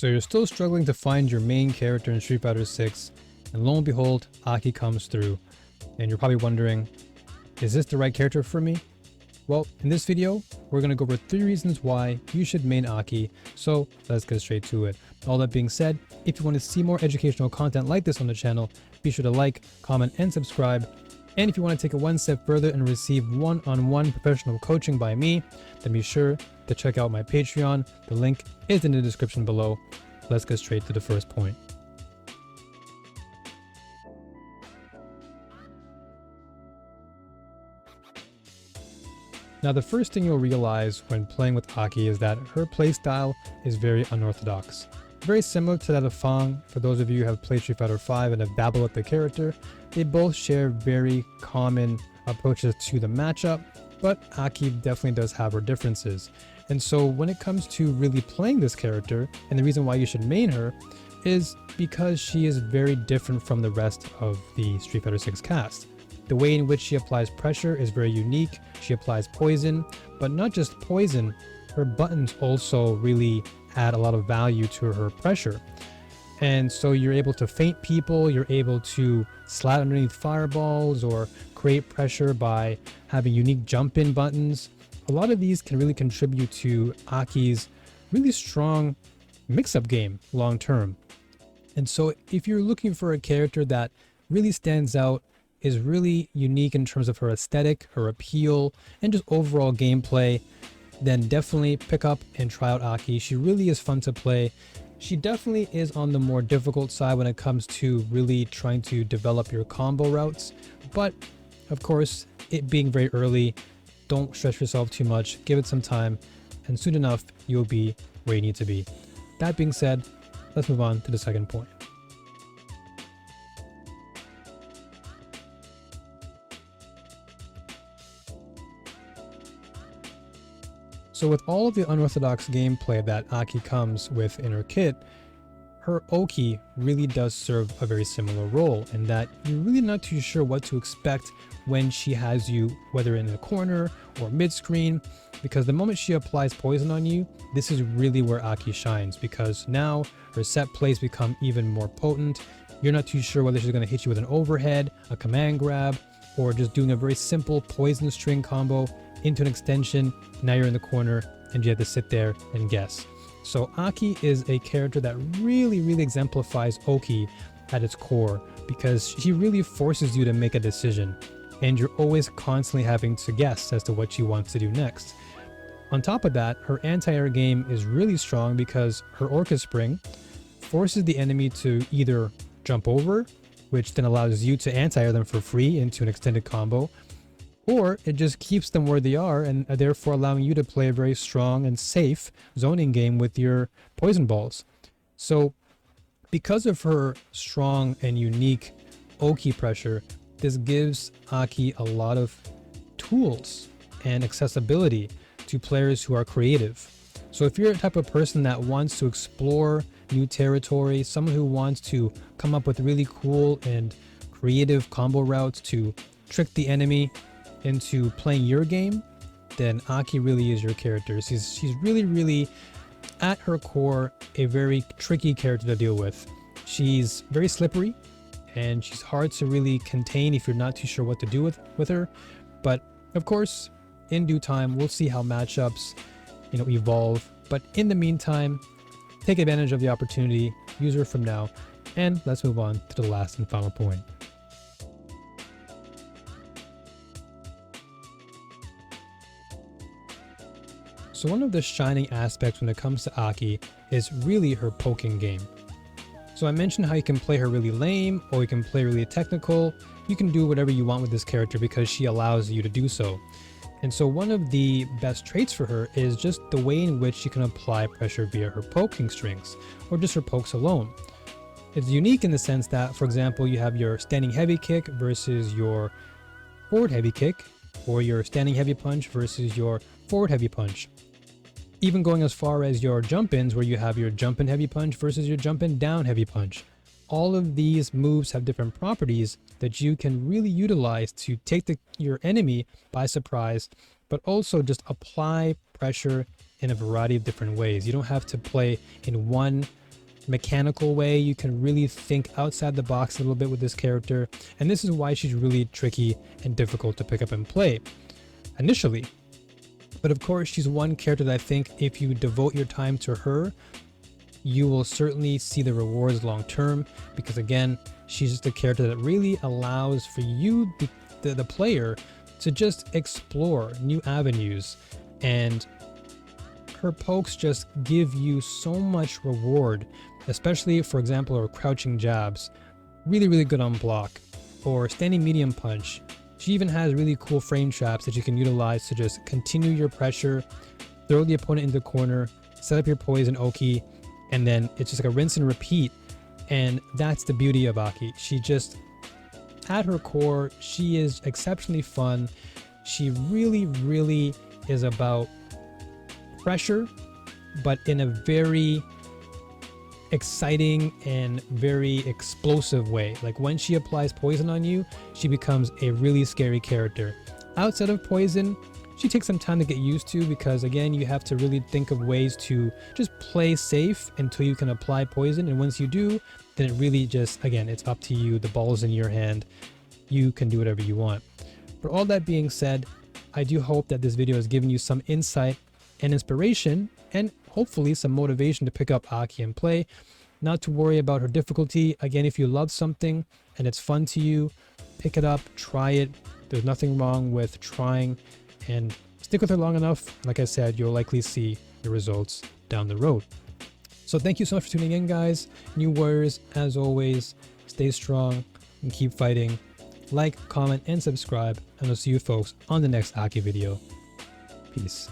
So you're still struggling to find your main character in Street Fighter 6, and lo and behold, Aki comes through, and you're probably wondering, is this the right character for me? Well, in this video, we're going to go over 3 reasons why you should main Aki, so let's get straight to it. All that being said, if you want to see more educational content like this on the channel, be sure to like, comment, and subscribe. And if you want to take it one step further and receive one-on-one professional coaching by me, then be sure to check out my Patreon. The link is in the description below. Let's get straight to the first point. Now, the first thing you'll realize when playing with Aki is that her playstyle is very unorthodox. Very similar to that of Fang. For those of you who have played Street Fighter V and have dabbled with the character, they both share very common approaches to the matchup, but Aki definitely does have her differences. And so when it comes to really playing this character, and the reason why you should main her, is because she is very different from the rest of the Street Fighter 6 cast. The way in which she applies pressure is very unique. She applies poison, but not just poison, her buttons also really add a lot of value to her pressure. And so you're able to feint people, you're able to slide underneath fireballs or create pressure by having unique jump-in buttons. A lot of these can really contribute to Aki's really strong mix-up game long-term. And so if you're looking for a character that really stands out, is really unique in terms of her aesthetic, her appeal, and just overall gameplay, then definitely pick up and try out Aki. She really is fun to play. She definitely is on the more difficult side when it comes to really trying to develop your combo routes. But of course, it being very early, don't stress yourself too much, give it some time, and soon enough, you'll be where you need to be. That being said, let's move on to the second point. So with all of the unorthodox gameplay that Aki comes with in her kit, her Oki really does serve a very similar role in that you're really not too sure what to expect when she has you, whether in a corner or mid-screen, because the moment she applies poison on you, this is really where Aki shines, because now her set plays become even more potent. You're not too sure whether she's going to hit you with an overhead, a command grab, or just doing a very simple poison string combo into an extension. Now you're in the corner and you have to sit there and guess. So Aki is a character that really exemplifies Oki at its core, because she really forces you to make a decision and you're always constantly having to guess as to what she wants to do next. On top of that, her anti-air game is really strong because her Orchid Spring forces the enemy to either jump over, which then allows you to anti-air them for free into an extended combo, or it just keeps them where they are and therefore allowing you to play a very strong and safe zoning game with your poison balls. So because of her strong and unique Oki pressure, this gives Aki a lot of tools and accessibility to players who are creative. So if you're a type of person that wants to explore new territory, someone who wants to come up with really cool and creative combo routes to trick the enemy into playing your game, then Aki really is your character. She's really at her core a very tricky character to deal with. She's very slippery and she's hard to really contain if you're not too sure what to do with her. But of course, in due time, we'll see how matchups evolve. But in the meantime, take advantage of the opportunity, use her from now, and let's move on to the last and final point. So one of the shining aspects when it comes to Aki is really her poking game. So I mentioned how you can play her really lame, or you can play really technical. You can do whatever you want with this character because she allows you to do so. And so one of the best traits for her is just the way in which she can apply pressure via her poking strings, or just her pokes alone. It's unique in the sense that, for example, you have your standing heavy kick versus your forward heavy kick, or your standing heavy punch versus your forward heavy punch. Even going as far as your jump-ins, where you have your jump-in heavy punch versus your jump-in down heavy punch. All of these moves have different properties that you can really utilize to take your enemy by surprise, but also just apply pressure in a variety of different ways. You don't have to play in one mechanical way. You can really think outside the box a little bit with this character, and this is why she's really tricky and difficult to pick up and play initially. But of course, she's one character that I think if you devote your time to her, you will certainly see the rewards long term, because again, she's just a character that really allows for you, the player, to just explore new avenues, and her pokes just give you so much reward, especially for example her crouching jabs, really good on block, or standing medium punch. She even has really cool frame traps that you can utilize to just continue your pressure, throw the opponent into the corner, set up your poison Oki, and then it's just like a rinse and repeat. And that's the beauty of Aki. She just, at her core, she is exceptionally fun. She really is about pressure, but in a very exciting and very explosive way. Like when she applies poison on you, she becomes a really scary character. Outside of poison, she takes some time to get used to, because again, you have to really think of ways to just play safe until you can apply poison, and once you do, then it really just, again, it's up to you. The ball's in your hand. You can do whatever you want. But all that being said, I do hope that this video has given you some insight and inspiration, and hopefully some motivation to pick up Aki and play. Not to worry about her difficulty. Again, if you love something and it's fun to you, pick it up, try it. There's nothing wrong with trying, and stick with her long enough. Like I said, you'll likely see the results down the road. So thank you so much for tuning in, guys. New Warriors, as always, stay strong and keep fighting. Like, comment, and subscribe, and I'll see you folks on the next Aki video. Peace.